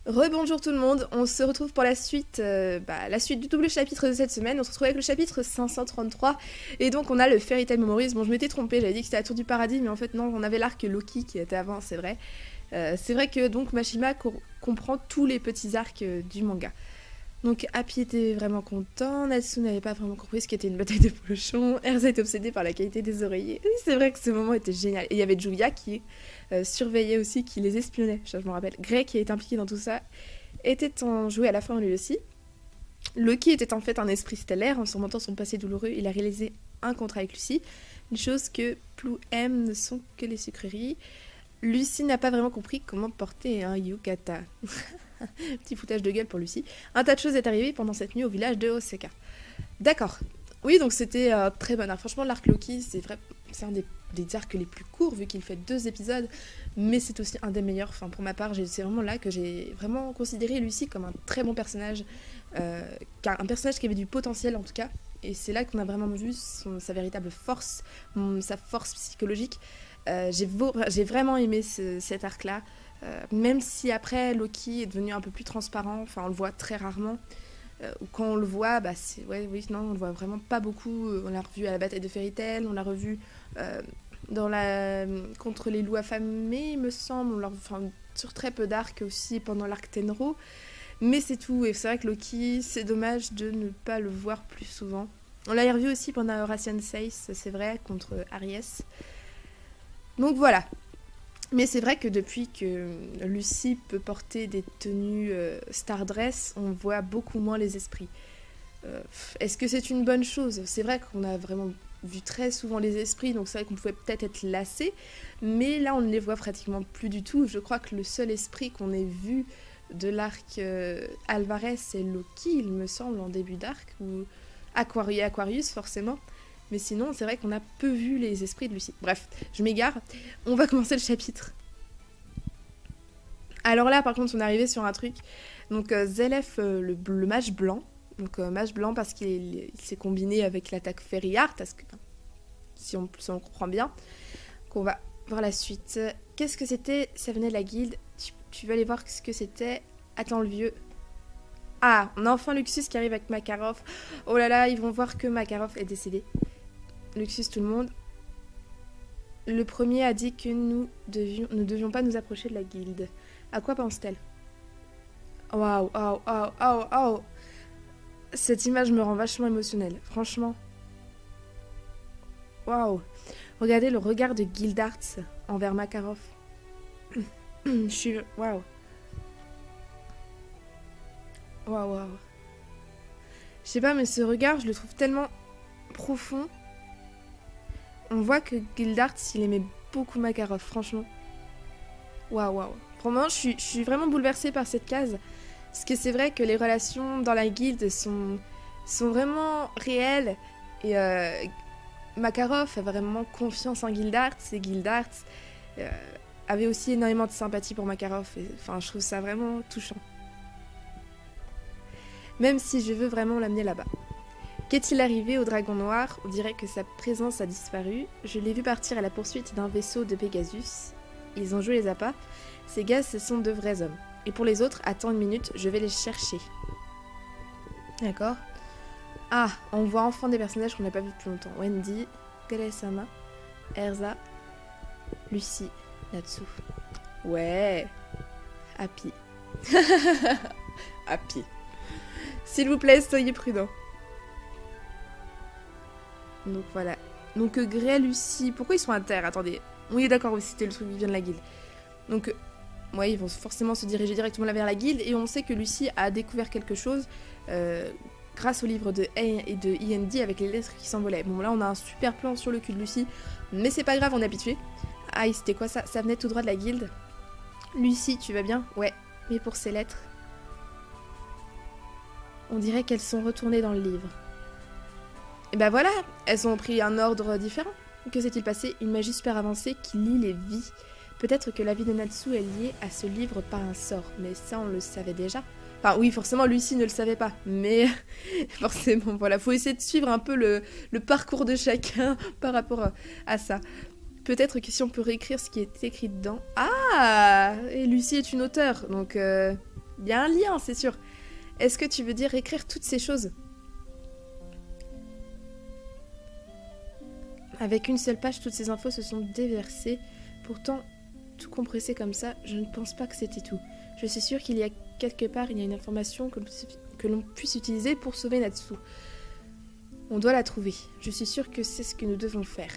Rebonjour tout le monde, on se retrouve pour la suite du double chapitre de cette semaine. On se retrouve avec le chapitre 533 et donc on a le Fairy Tail Memories. Bon, je m'étais trompée, j'avais dit que c'était la Tour du Paradis, mais en fait non, on avait l'arc Loki qui était avant, c'est vrai. C'est vrai que donc Mashima comprend tous les petits arcs du manga. Donc Happy était vraiment content, Natsu n'avait pas vraiment compris ce qu'était une bataille de polochons, Erza était obsédée par la qualité des oreillers. Oui, c'est vrai que ce moment était génial. Et il y avait Julia qui surveillait aussi, qui les espionnait, je me rappelle. Grey qui est impliqué dans tout ça, était en joué à la fin lui aussi. Loki était en fait un esprit stellaire, en surmontant son passé douloureux, il a réalisé un contrat avec Lucy, une chose que Plou aime ne sont que les sucreries. Lucy n'a pas vraiment compris comment porter un yukata. Petit foutage de gueule pour Lucy. Un tas de choses est arrivé pendant cette nuit au village de Osaka. D'accord. Oui, donc c'était très bon arc. Franchement, l'arc Loki, c'est un des arcs les plus courts, vu qu'il fait 2 épisodes, mais c'est aussi un des meilleurs. Enfin, pour ma part, c'est vraiment là que j'ai vraiment considéré Lucy comme un très bon personnage, un personnage qui avait du potentiel en tout cas. Et c'est là qu'on a vraiment vu sa véritable force, sa force psychologique. J'ai vraiment aimé cet arc-là. Même si après Loki est devenu un peu plus transparent, enfin on le voit très rarement, ou quand on le voit, on le voit vraiment pas beaucoup. On l'a revu à la bataille de Fairy Tail, on l'a revu euh, contre les loups affamés, il me semble, sur très peu d'arcs aussi pendant l'arc Tenro, mais c'est tout. Et c'est vrai que Loki, c'est dommage de ne pas le voir plus souvent. On l'a revu aussi pendant Eurasian Sace, c'est vrai, contre Aries. Donc voilà. Mais c'est vrai que depuis que Lucy peut porter des tenues Stardress, on voit beaucoup moins les esprits. Est-ce que c'est une bonne chose? C'est vrai qu'on a vraiment vu très souvent les esprits, donc c'est vrai qu'on pouvait peut-être être lassé, mais là on ne les voit pratiquement plus du tout. Je crois que le seul esprit qu'on ait vu de l'arc Alvarez, c'est Loki, il me semble, en début d'arc, ou Aquarius forcément. Mais sinon, c'est vrai qu'on a peu vu les esprits de Lucie. Bref, je m'égare. On va commencer le chapitre. Alors là, par contre, on est arrivé sur un truc. Donc, Zelef, le mage blanc. Donc, mage blanc parce qu'il s'est combiné avec l'attaque Fairy Art. Parce que, si on comprend bien. Qu'on va voir la suite. Qu'est-ce que c'était? Ça venait de la guilde. Tu veux aller voir ce que c'était? Attends, le vieux. Ah, on a enfin Luxus qui arrive avec Makarov. Oh là là, ils vont voir que Makarov est décédé. Luxus, tout le monde. Le premier a dit que nous ne devions pas nous approcher de la guilde. À quoi pense-t-elle? Waouh, waouh, waouh, waouh, waouh. Cette image me rend vachement émotionnelle, franchement. Waouh. Regardez le regard de Gildarts envers Makarov. Je suis... Waouh. Waouh, waouh. Je sais pas, mais ce regard, je le trouve tellement profond. On voit que Gildarts, il aimait beaucoup Makarov, franchement. Waouh, waouh. Vraiment, je suis vraiment bouleversée par cette case. Parce que c'est vrai que les relations dans la guilde sont vraiment réelles. Et Makarov a vraiment confiance en Gildarts. Et Gildarts avait aussi énormément de sympathie pour Makarov. Enfin, je trouve ça vraiment touchant. Même si je veux vraiment l'amener là-bas. Qu'est-il arrivé au dragon noir? On dirait que sa présence a disparu. Je l'ai vu partir à la poursuite d'un vaisseau de Pegasus. Ils ont joué les appâts. Ces gars, ce sont de vrais hommes. Et pour les autres, attends une minute, je vais les chercher. D'accord. Ah, on voit enfin des personnages qu'on n'a pas vus depuis longtemps. Wendy, Kale-sama, Erza, Lucy, Natsu. Ouais. Happy. Happy. S'il vous plaît, soyez prudents. Donc voilà. Donc Grey, Lucy... Pourquoi ils sont à terre? Attendez. Oui, d'accord, oui, c'était le truc qui vient de la guilde. Donc... Ouais, ils vont forcément se diriger directement vers la guilde. Et on sait que Lucy a découvert quelque chose grâce au livre de A et de END avec les lettres qui s'envolaient. Bon, là, on a un super plan sur le cul de Lucy. Mais c'est pas grave, on est habitué. Ah, c'était quoi ça? Ça venait tout droit de la guilde. Lucy, tu vas bien? Ouais. Mais pour ces lettres... On dirait qu'elles sont retournées dans le livre. Et ben voilà, elles ont pris un ordre différent. Que s'est-il passé? Une magie super avancée qui lie les vies. Peut-être que la vie de Natsu est liée à ce livre par un sort, mais ça on le savait déjà. Enfin oui, forcément Lucy ne le savait pas, mais forcément voilà, faut essayer de suivre un peu le parcours de chacun par rapport à ça. Peut-être que si on peut réécrire ce qui est écrit dedans... Ah! Et Lucy est une auteure, donc Il y a un lien, c'est sûr. Est-ce que tu veux dire écrire toutes ces choses? Avec une seule page, toutes ces infos se sont déversées. Pourtant, tout compressé comme ça, je ne pense pas que c'était tout. Je suis sûre qu'il y a quelque part, il y a une information que l'on puisse utiliser pour sauver Natsu. On doit la trouver. Je suis sûre que c'est ce que nous devons faire.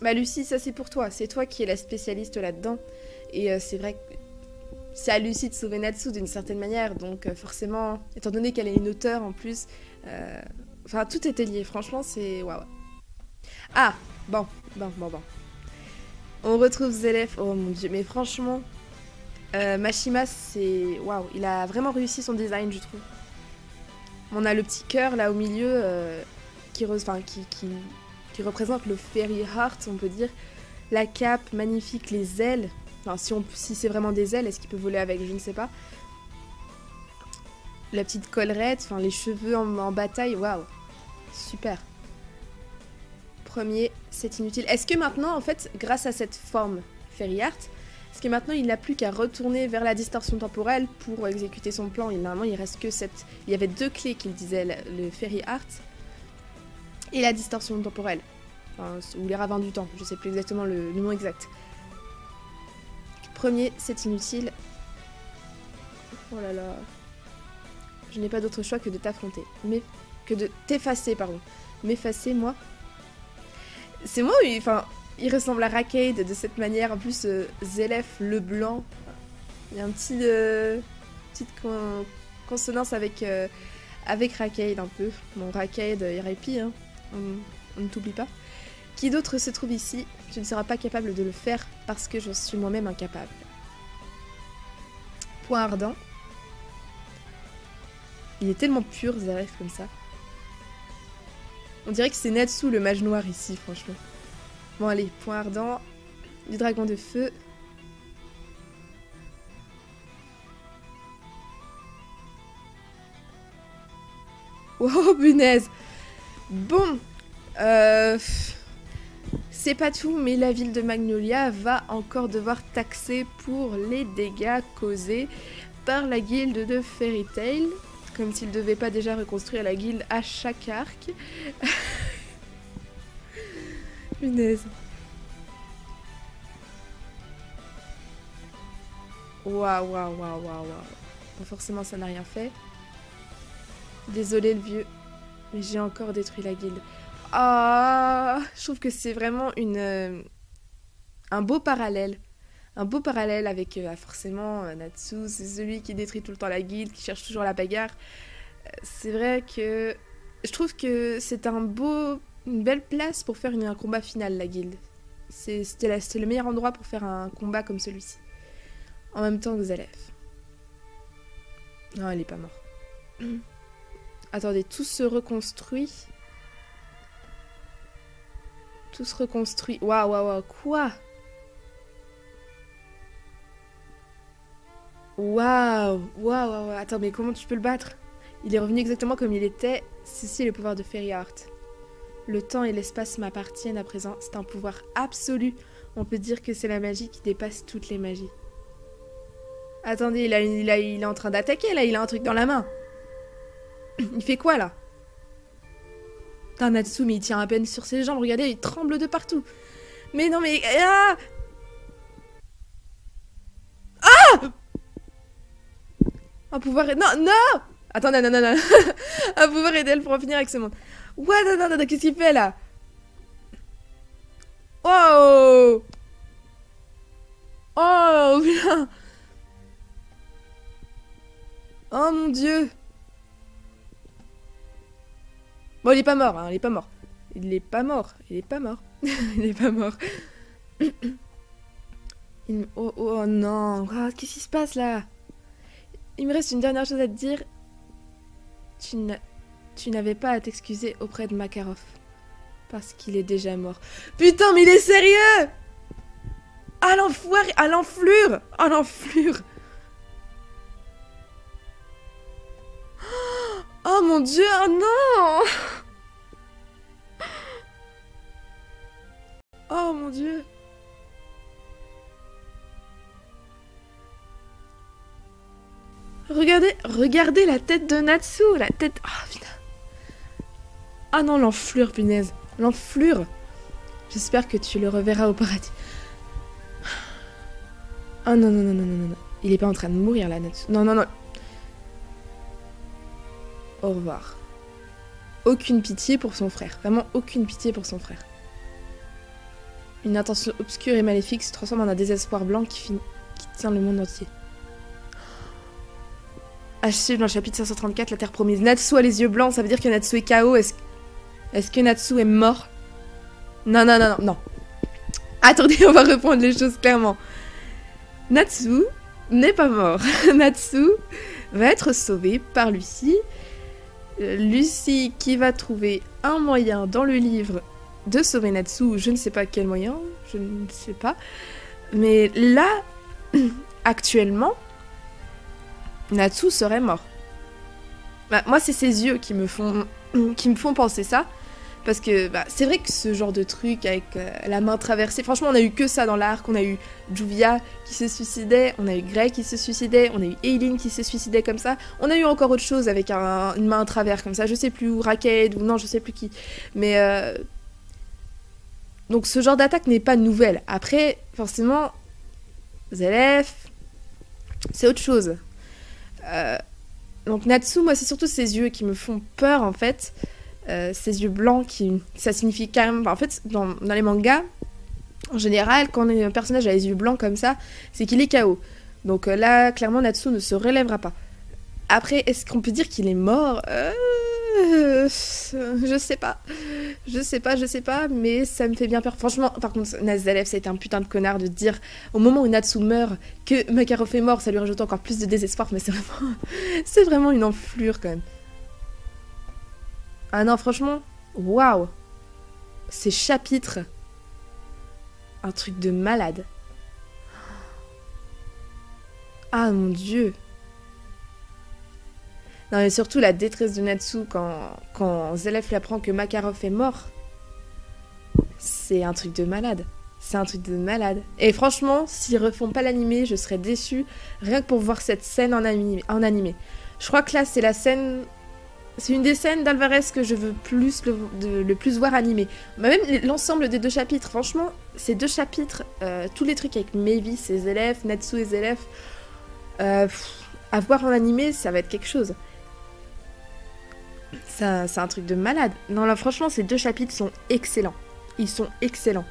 Bah Lucie, ça c'est pour toi. C'est toi qui es la spécialiste là-dedans. Et c'est vrai que c'est à Lucie de sauver Natsu d'une certaine manière. Donc forcément, étant donné qu'elle est une auteure en plus, enfin tout était lié. Franchement, c'est waouh. Ah, bon. On retrouve Zelef. Oh mon dieu, mais franchement, Mashima, c'est waouh. Il a vraiment réussi son design, je trouve. On a le petit cœur là au milieu qui représente le Fairy Heart, on peut dire. La cape, magnifique, les ailes. Enfin, si c'est vraiment des ailes, est-ce qu'il peut voler avec? Je ne sais pas. La petite collerette, enfin les cheveux en bataille, waouh. Super. Premier, c'est inutile. Est-ce que maintenant, en fait, grâce à cette forme Fairy Heart, est-ce que maintenant il n'a plus qu'à retourner vers la distorsion temporelle pour exécuter son plan? Normalement, il reste que cette... Il y avait 2 clés qu'il disait, le Fairy Heart et la distorsion temporelle. Enfin, ou les ravins du temps, je sais plus exactement le nom exact. Premier, c'est inutile. Oh là là. Je n'ai pas d'autre choix que de t'affronter. Mais... que de t'effacer, pardon. M'effacer, moi. C'est moi, enfin... Il ressemble à Rakade de cette manière. En plus, Zelef, le blanc. Il y a une petite consonance avec Rakade un peu. Bon, Rakade, RIP, hein. On ne t'oublie pas. Qui d'autre se trouve ici? Tu ne seras pas capable de le faire parce que je suis moi-même incapable. Point ardent. Il est tellement pur, Zelef, comme ça. On dirait que c'est Natsu, le mage noir, ici, franchement. Bon allez, point ardent, du dragon de feu. Oh punaise. Bon, c'est pas tout, mais la ville de Magnolia va encore devoir taxer pour les dégâts causés par la guilde de Fairy Tail. Comme s'ils ne devaient pas déjà reconstruire la guilde à chaque arc. Punaise. Waouh. Bon, forcément, ça n'a rien fait. Désolé, le vieux. Mais j'ai encore détruit la guilde. Ah, je trouve que c'est vraiment un beau parallèle. Un beau parallèle avec forcément Natsu. C'est celui qui détruit tout le temps la guilde, qui cherche toujours la bagarre. C'est vrai que je trouve que c'est une belle place pour faire un combat final, la guilde. C'était le meilleur endroit pour faire un combat comme celui-ci. En même temps que Zelef. Non, elle est pas morte. Attendez, tout se reconstruit. Tout se reconstruit. Waouh, quoi? Waouh. Attends, mais comment tu peux le battre? Il est revenu exactement comme il était. Ceci est le pouvoir de Fairy Heart. Le temps et l'espace m'appartiennent à présent. C'est un pouvoir absolu. On peut dire que c'est la magie qui dépasse toutes les magies. Attendez, il est en train d'attaquer, là. Il a un truc dans la main. Il fait quoi, là? Putain, Natsu, mais il tient à peine sur ses jambes. Regardez, il tremble de partout. Mais non, mais... Ah! Un pouvoir... Non. Attends, non. Un pouvoir idéal pour en finir avec ce monde. What? Non, qu'est-ce qu'il fait, là? Oh, putain. Oh, mon Dieu. Bon, il est pas mort, hein, il est pas mort. Il est pas mort. Oh non. Oh, qu'est-ce qui se passe, là? Il me reste une dernière chose à te dire. Tu n'avais pas à t'excuser auprès de Makarov. Parce qu'il est déjà mort. Putain, mais il est sérieux! Ah, l'enfoiré! Ah, l'enflure! Oh, l'enflure! Oh, mon Dieu! Oh, non! Oh, mon Dieu! Regardez la tête de Natsu, la tête... Ah, putain. Ah non, l'enflure, punaise. L'enflure. J'espère que tu le reverras au paradis. Ah non, non, non, non, non, non. Il est pas en train de mourir, là, Natsu. Non, non, non. Au revoir. Aucune pitié pour son frère. Vraiment, aucune pitié pour son frère. Une intention obscure et maléfique se transforme en un désespoir blanc qui tient le monde entier. À suivre dans le chapitre 534, la Terre Promise. Natsu a les yeux blancs, ça veut dire que Natsu est KO. Est-ce que Natsu est mort? Non, non, non, non, non. Attendez, on va reprendre les choses clairement. Natsu n'est pas mort. Natsu va être sauvé par Lucie. Lucie qui va trouver un moyen dans le livre de sauver Natsu. Je ne sais pas quel moyen, je ne sais pas. Mais là, actuellement, Natsu serait mort. Bah, moi, c'est ses yeux qui me font penser ça. Parce que bah, c'est vrai que ce genre de truc avec la main traversée, franchement, on a eu que ça dans l'arc. On a eu Juvia qui se suicidait, on a eu Grey qui se suicidait, on a eu Eileen qui se suicidait comme ça. On a eu encore autre chose avec une main à travers comme ça, je sais plus, ou Raquel, ou non, je sais plus qui. Mais donc ce genre d'attaque n'est pas nouvelle. Après, forcément, Zelef, c'est autre chose. Donc Natsu, moi, c'est surtout ses yeux qui me font peur en fait. Ces yeux blancs, ça signifie carrément... En fait, dans les mangas, en général, quand un personnage a les yeux blancs comme ça, c'est qu'il est KO. Donc là, clairement, Natsu ne se relèvera pas. Après, est-ce qu'on peut dire qu'il est mort? Je sais pas. Je sais pas, mais ça me fait bien peur. Franchement, par contre, Nazalev, ça a été un putain de connard de dire au moment où Natsu meurt que Makarov est mort, ça lui rajoute encore plus de désespoir, mais c'est vraiment une enflure quand même. Ah non, franchement, waouh! Ces chapitres, un truc de malade. Ah mon dieu! Non, mais surtout la détresse de Natsu quand Zelef lui apprend que Makarov est mort. C'est un truc de malade. C'est un truc de malade. Et franchement, s'ils refont pas l'animé, je serais déçue rien que pour voir cette scène en animé. Je crois que là, c'est la scène... C'est une des scènes d'Alvarez que je veux le plus voir animé. Même l'ensemble des deux chapitres. Franchement, ces deux chapitres, tous les trucs avec Mavis et Zelef, Natsu et Zelef, à voir en animé, ça va être quelque chose. C'est un truc de malade. Non, là, franchement, ces deux chapitres sont excellents. Ils sont excellents.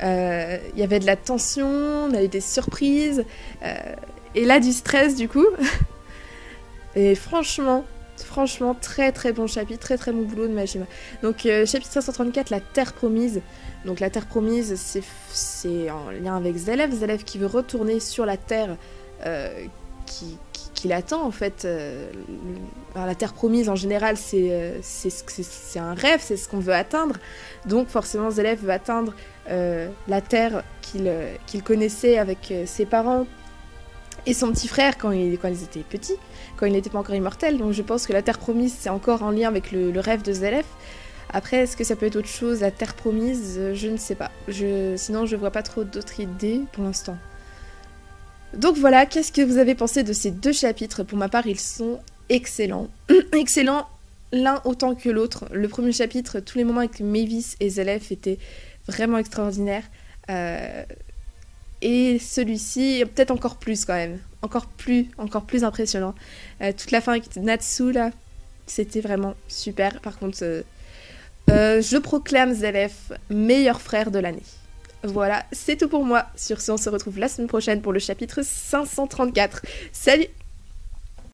Il y avait de la tension, on a eu des surprises, et là, du stress, du coup. Et franchement, très très bon chapitre, très très bon boulot de Majima. Donc, chapitre 534, la Terre Promise. Donc, la Terre Promise, c'est en lien avec Zelef. Zelef qui veut retourner sur la Terre qui l'attend, en fait. La Terre Promise, en général, c'est un rêve, c'est ce qu'on veut atteindre. Donc, forcément, Zelef veut atteindre la Terre qu'il connaissait avec ses parents et son petit frère quand ils étaient petits, quand il n'était pas encore immortel. Donc je pense que la Terre Promise, c'est encore en lien avec le rêve de Zelef. Après, est-ce que ça peut être autre chose, la Terre Promise? Je ne sais pas. Sinon, je vois pas trop d'autres idées pour l'instant. Donc voilà, qu'est-ce que vous avez pensé de ces deux chapitres? Pour ma part, ils sont excellents. Excellents, l'un autant que l'autre. Le premier chapitre, tous les moments avec Mavis et Zelef étaient vraiment extraordinaires. Et celui-ci, peut-être encore plus quand même. Encore plus impressionnant. Toute la fin avec Natsu, là, c'était vraiment super. Par contre, je proclame Zelef meilleur frère de l'année. Voilà, c'est tout pour moi. Sur ce, on se retrouve la semaine prochaine pour le chapitre 534. Salut!